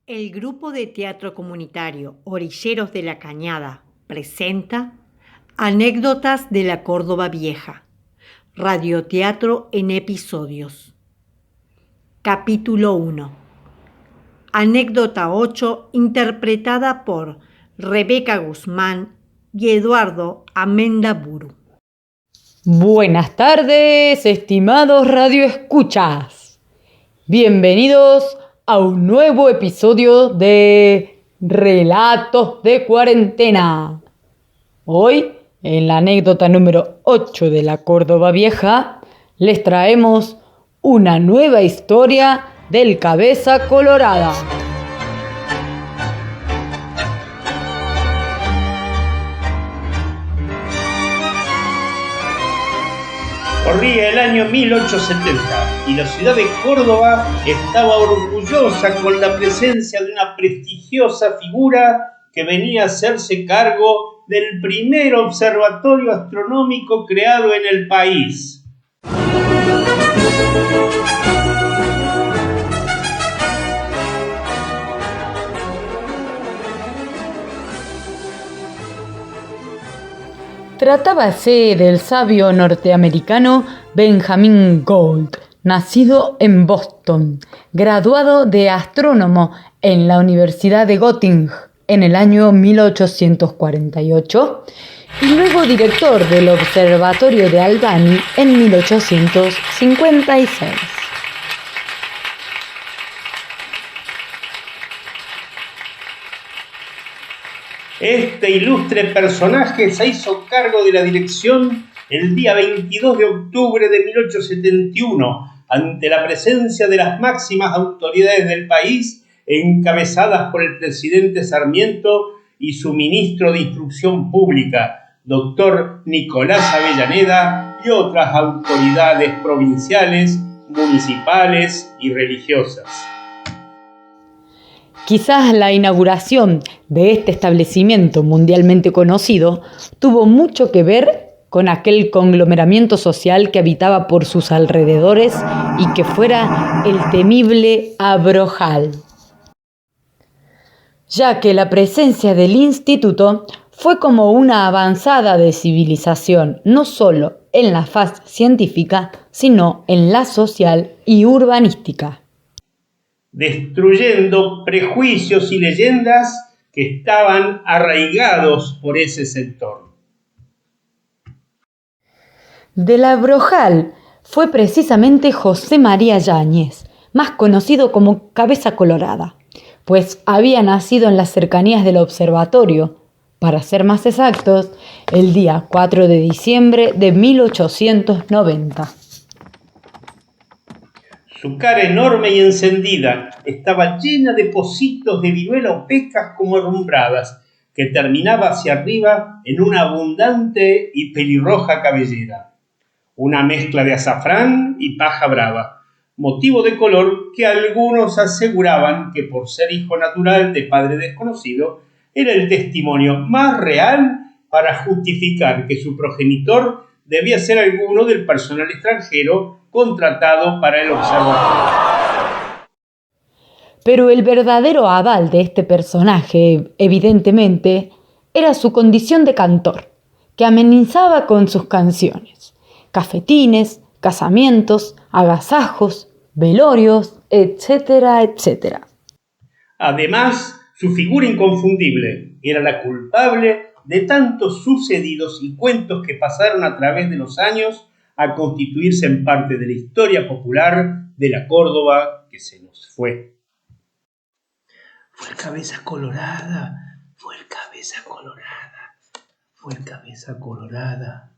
El grupo de teatro comunitario Orilleros de la Cañada presenta Anécdotas de la Córdoba Vieja, radioteatro en episodios. Capítulo 1. Anécdota 8, interpretada por Rebeca Guzmán y Eduardo Amendaburu. Buenas tardes, estimados radioescuchas. Bienvenidos a un nuevo episodio de Relatos de Cuarentena. Hoy, en la anécdota número 8 de la Córdoba Vieja, les traemos una nueva historia del Cabeza Colorada. Corría el año 1870 y la ciudad de Córdoba estaba orgullosa con la presencia de una prestigiosa figura que venía a hacerse cargo del primer observatorio astronómico creado en el país. Tratábase del sabio norteamericano Benjamin Gould, nacido en Boston, graduado de astrónomo en la Universidad de Göttingen en el año 1848 y luego director del Observatorio de Albany en 1856. Este ilustre personaje se hizo cargo de la dirección el día 22 de octubre de 1871, ante la presencia de las máximas autoridades del país, encabezadas por el presidente Sarmiento y su ministro de Instrucción Pública, doctor Nicolás Avellaneda, y otras autoridades provinciales, municipales y religiosas. Quizás la inauguración de este establecimiento mundialmente conocido tuvo mucho que ver con aquel conglomeramiento social que habitaba por sus alrededores y que fuera el temible Abrojal, ya que la presencia del instituto fue como una avanzada de civilización, no solo en la faz científica, sino en la social y urbanística, destruyendo prejuicios y leyendas que estaban arraigados por ese sector. Del Abrojal fue precisamente José María Yáñez, más conocido como Cabeza Colorada, pues había nacido en las cercanías del observatorio, para ser más exactos, el día 4 de diciembre de 1890. Su cara enorme y encendida estaba llena de pocitos de viruela o pecas como herrumbradas, que terminaba hacia arriba en una abundante y pelirroja cabellera. Una mezcla de azafrán y paja brava, motivo de color que algunos aseguraban que por ser hijo natural de padre desconocido, era el testimonio más real para justificar que su progenitor debía ser alguno del personal extranjero contratado para el observatorio. Pero el verdadero aval de este personaje, evidentemente, era su condición de cantor, que amenizaba con sus canciones, cafetines, casamientos, agasajos, velorios, etcétera, etcétera. Además, su figura inconfundible era la culpable de tantos sucedidos y cuentos que pasaron a través de los años a constituirse en parte de la historia popular de la Córdoba que se nos fue. Fue el Cabeza Colorada, fue el Cabeza Colorada, fue el Cabeza Colorada.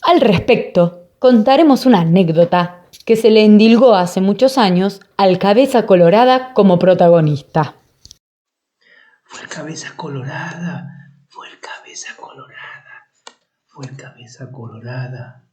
Al respecto, contaremos una anécdota que se le endilgó hace muchos años al Cabeza Colorada como protagonista. Fue el Cabeza Colorada, fue el Cabeza Colorada, fue el Cabeza Colorada.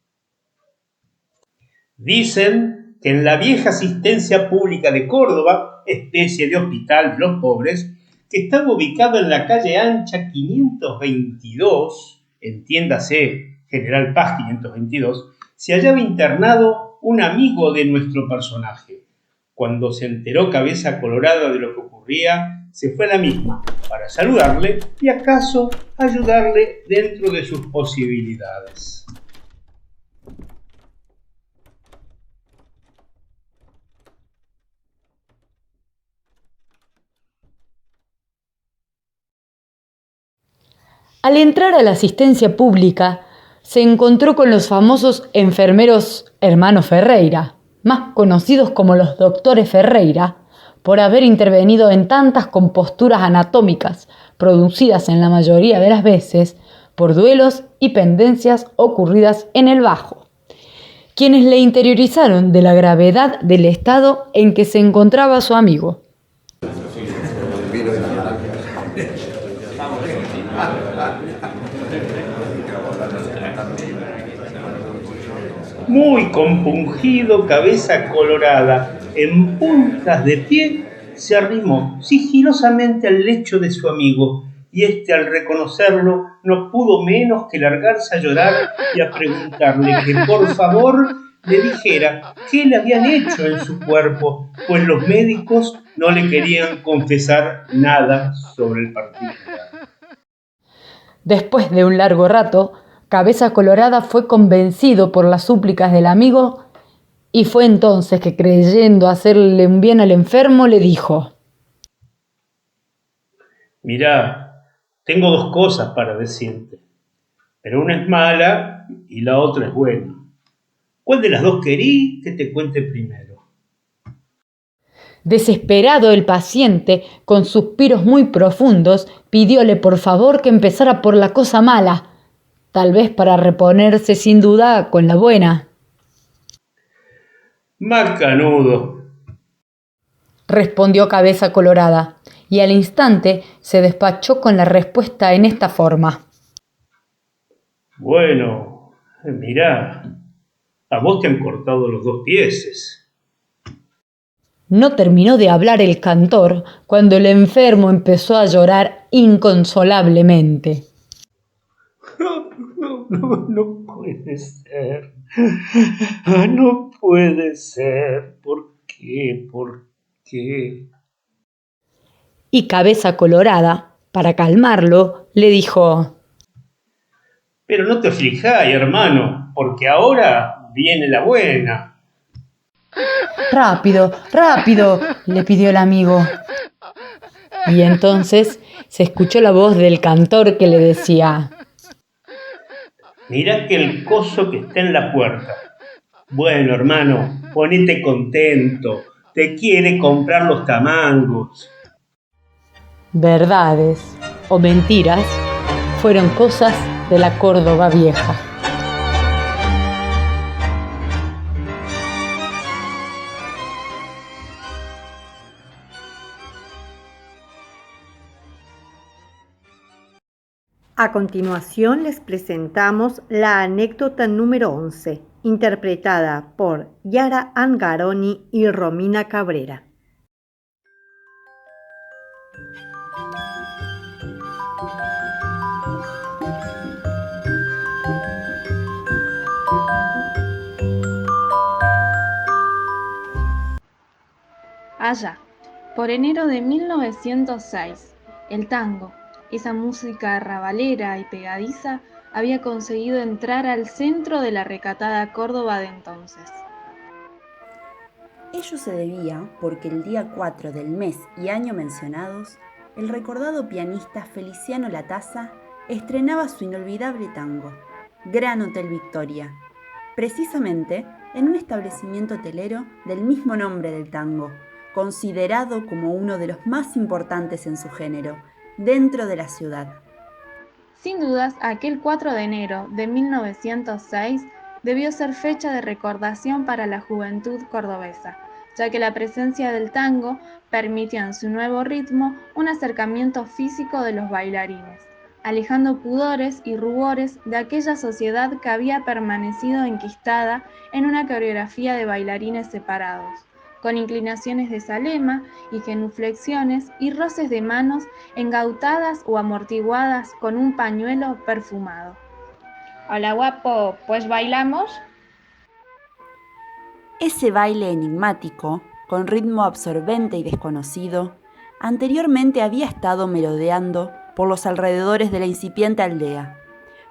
Dicen que en la vieja asistencia pública de Córdoba, especie de hospital de los pobres, que estaba ubicado en la calle Ancha 522, entiéndase General Paz 522, se hallaba internado un amigo de nuestro personaje, Cuando se enteró Cabeza Colorada de lo que ocurría, se fue a la misma para saludarle y acaso ayudarle dentro de sus posibilidades. Al entrar a la asistencia pública, se encontró con los famosos enfermeros hermanos Ferreira, más conocidos como los doctores Ferreira, por haber intervenido en tantas composturas anatómicas producidas en la mayoría de las veces por duelos y pendencias ocurridas en el bajo, quienes le interiorizaron de la gravedad del estado en que se encontraba su amigo. Muy compungido, Cabeza Colorada, en puntas de pie, se arrimó sigilosamente al lecho de su amigo, y éste, al reconocerlo, no pudo menos que largarse a llorar y a preguntarle que por favor le dijera qué le habían hecho en su cuerpo, pues los médicos no le querían confesar nada sobre el particular. Después de un largo rato, Cabeza Colorada fue convencido por las súplicas del amigo y fue entonces que, creyendo hacerle un bien al enfermo, le dijo: Mirá, tengo dos cosas para decirte, pero una es mala y la otra es buena. ¿Cuál de las dos querís que te cuente primero? Desesperado, el paciente, con suspiros muy profundos, pidióle por favor que empezara por la cosa mala, tal vez para reponerse sin duda con la buena. Macanudo, respondió Cabeza Colorada, y al instante se despachó con la respuesta en esta forma: bueno, mirá, a vos te han cortado los dos pieses. No terminó de hablar el cantor cuando el enfermo empezó a llorar inconsolablemente. No puede ser. No puede ser. ¿Por qué? ¿Por qué? Y Cabeza Colorada, para calmarlo, le dijo: Pero no te aflijáis, hermano, porque ahora viene la buena. Rápido, rápido, le pidió el amigo. Y entonces se escuchó la voz del cantor que le decía: Mirá que el coso que está en la puerta. Bueno, hermano, ponete contento. Te quiere comprar los tamangos. Verdades o mentiras fueron cosas de la Córdoba vieja. A continuación les presentamos la anécdota número 11, interpretada por Yara Angaroni y Romina Cabrera. Allá, por enero de 1906, el tango, esa música arrabalera y pegadiza, había conseguido entrar al centro de la recatada Córdoba de entonces. Ello se debía porque el día 4 del mes y año mencionados, el recordado pianista Feliciano Latasa estrenaba su inolvidable tango, Gran Hotel Victoria, precisamente en un establecimiento hotelero del mismo nombre del tango, considerado como uno de los más importantes en su género, dentro de la ciudad. Sin dudas, aquel 4 de enero de 1906 debió ser fecha de recordación para la juventud cordobesa, ya que la presencia del tango permitió en su nuevo ritmo un acercamiento físico de los bailarines, alejando pudores y rubores de aquella sociedad que había permanecido enquistada en una coreografía de bailarines separados, con inclinaciones de salema y genuflexiones y roces de manos engautadas o amortiguadas con un pañuelo perfumado. Hola guapo, ¿pues bailamos? Ese baile enigmático, con ritmo absorbente y desconocido, anteriormente había estado merodeando por los alrededores de la incipiente aldea,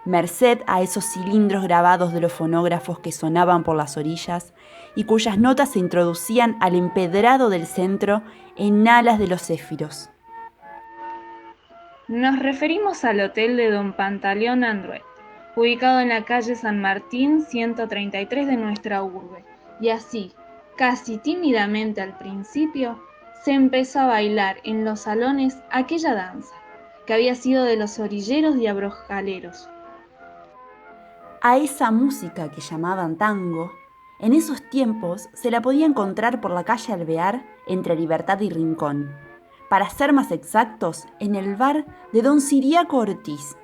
merced a esos cilindros grabados de los fonógrafos que sonaban por las orillas y cuyas notas se introducían al empedrado del centro en alas de los céfiros. Nos referimos al hotel de Don Pantaleón Andruet, ubicado en la calle San Martín 133 de nuestra urbe, y así, casi tímidamente al principio, se empezó a bailar en los salones aquella danza, que había sido de los orilleros y abrojaleros. A esa música que llamaban tango, en esos tiempos se la podía encontrar por la calle Alvear entre Libertad y Rincón, para ser más exactos, en el bar de Don Ciriaco Ortiz.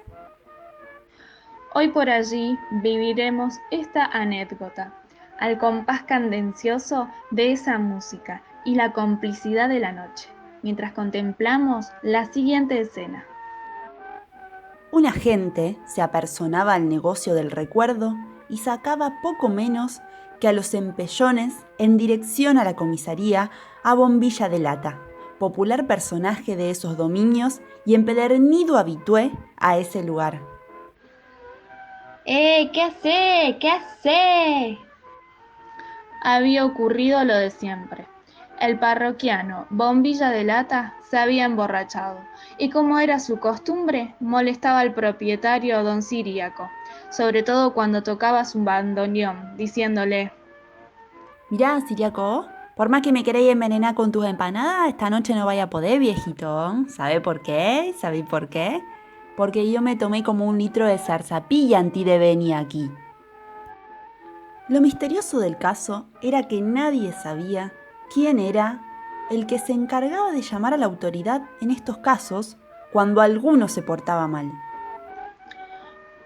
Hoy por allí viviremos esta anécdota, al compás cadencioso de esa música y la complicidad de la noche, mientras contemplamos la siguiente escena. Un agente se apersonaba al negocio del recuerdo y sacaba poco menos que a los empellones en dirección a la comisaría a Bombilla de Lata, popular personaje de esos dominios y empedernido habitué a ese lugar. ¿Qué hace? ¿Qué hace? Había ocurrido lo de siempre. El parroquiano Bombilla de Lata se había emborrachado y, como era su costumbre, molestaba al propietario don Ciriaco, sobre todo cuando tocaba su bandoneón, diciéndole: Mirá, Ciriaco, por más que me queréis envenenar con tus empanadas, esta noche no vaya a poder, viejito. ¿Sabe por qué? ¿Sabéis por qué? Porque yo me tomé como 1 litro de zarzapilla antes de venir aquí. Lo misterioso del caso era que nadie sabía quién era el que se encargaba de llamar a la autoridad en estos casos cuando alguno se portaba mal.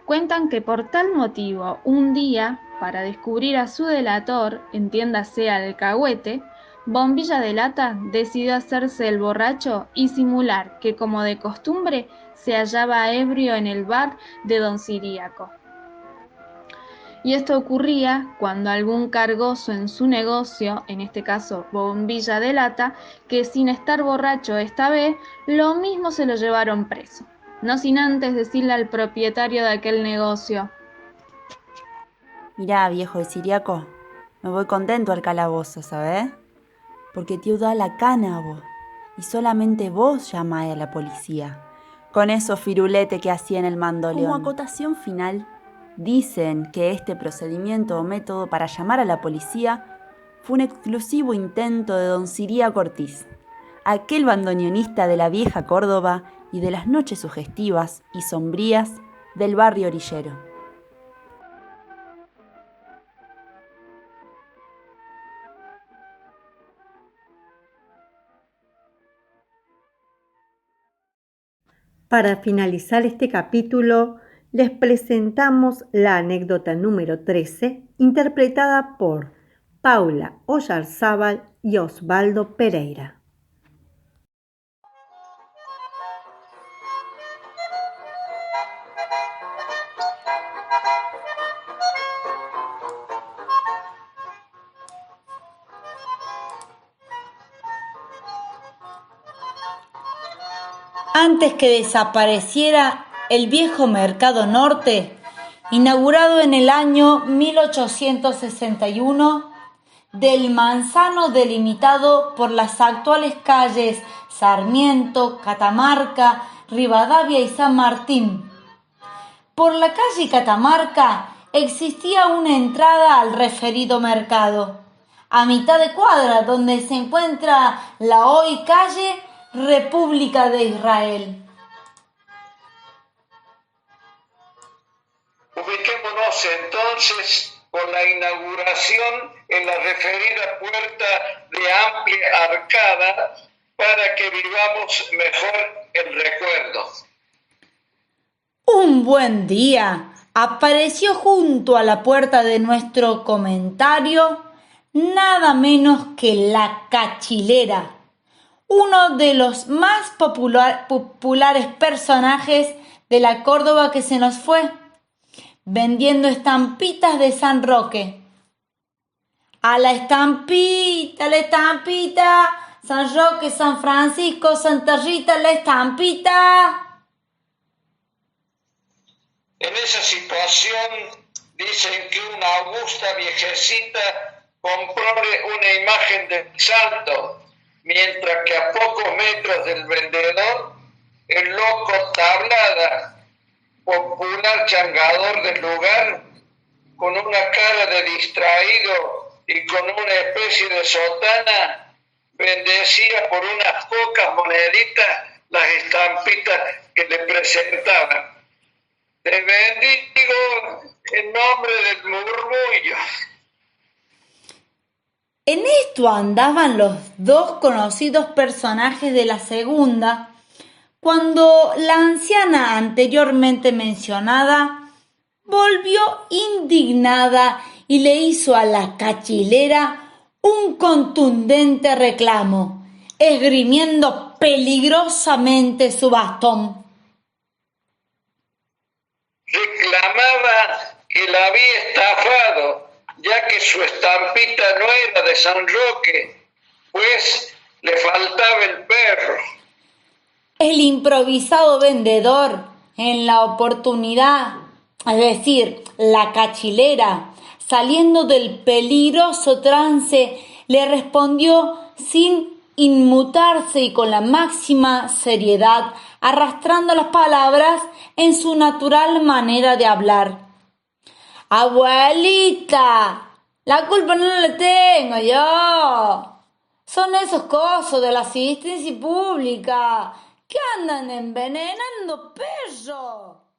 Cuentan que por tal motivo, un día, para descubrir a su delator, entiéndase al alcahuete, Bombilla de Lata decidió hacerse el borracho y simular que, como de costumbre, se hallaba ebrio en el bar de don Ciriaco. Y esto ocurría cuando algún cargoso en su negocio, en este caso Bombilla de Lata, que sin estar borracho esta vez, lo mismo se lo llevaron preso, no sin antes decirle al propietario de aquel negocio: Mirá, viejo de Ciriaco, me voy contento al calabozo, ¿sabés? Porque tío da la cana a vos, y solamente vos llamáis a la policía, con esos firuletes que hacía en el mandoleón. Como acotación final, dicen que este procedimiento o método para llamar a la policía fue un exclusivo intento de don Ciriaco Ortiz, aquel bandoneonista de la vieja Córdoba y de las noches sugestivas y sombrías del barrio orillero. Para finalizar este capítulo, les presentamos la anécdota número 13, interpretada por Paula Oyarzábal y Osvaldo Pereira. Antes que desapareciera el viejo Mercado Norte, inaugurado en el año 1861, del manzano delimitado por las actuales calles Sarmiento, Catamarca, Rivadavia y San Martín. Por la calle Catamarca existía una entrada al referido mercado, a mitad de cuadra donde se encuentra la hoy calle República de Israel. Ubiquémonos entonces con la inauguración en la referida puerta de amplia arcada para que vivamos mejor el recuerdo. Un buen día apareció junto a la puerta de nuestro comentario nada menos que la Cachilera, uno de los más populares personajes de la Córdoba que se nos fue, vendiendo estampitas de San Roque. A la estampita, San Roque, San Francisco, Santa Rita, la estampita. En esa situación dicen que una augusta viejecita compróle una imagen del santo, mientras que a pocos metros del vendedor, el loco Tablada, popular changador del lugar, con una cara de distraído y con una especie de sotana, bendecía por unas pocas moneditas las estampitas que le presentaban. Te bendigo en nombre del murmullo. En esto andaban los dos conocidos personajes de la segunda, cuando la anciana anteriormente mencionada volvió indignada y le hizo a la cachilera un contundente reclamo, esgrimiendo peligrosamente su bastón. Reclamaba que la había estafado, ya que su estampita no era de San Roque, pues le faltaba el perro. El improvisado vendedor, en la oportunidad, es decir, la cachilera, saliendo del peligroso trance, le respondió sin inmutarse y con la máxima seriedad, arrastrando las palabras en su natural manera de hablar. Abuelita, la culpa no la tengo yo. Son esos cosos de la asistencia pública que andan envenenando perros.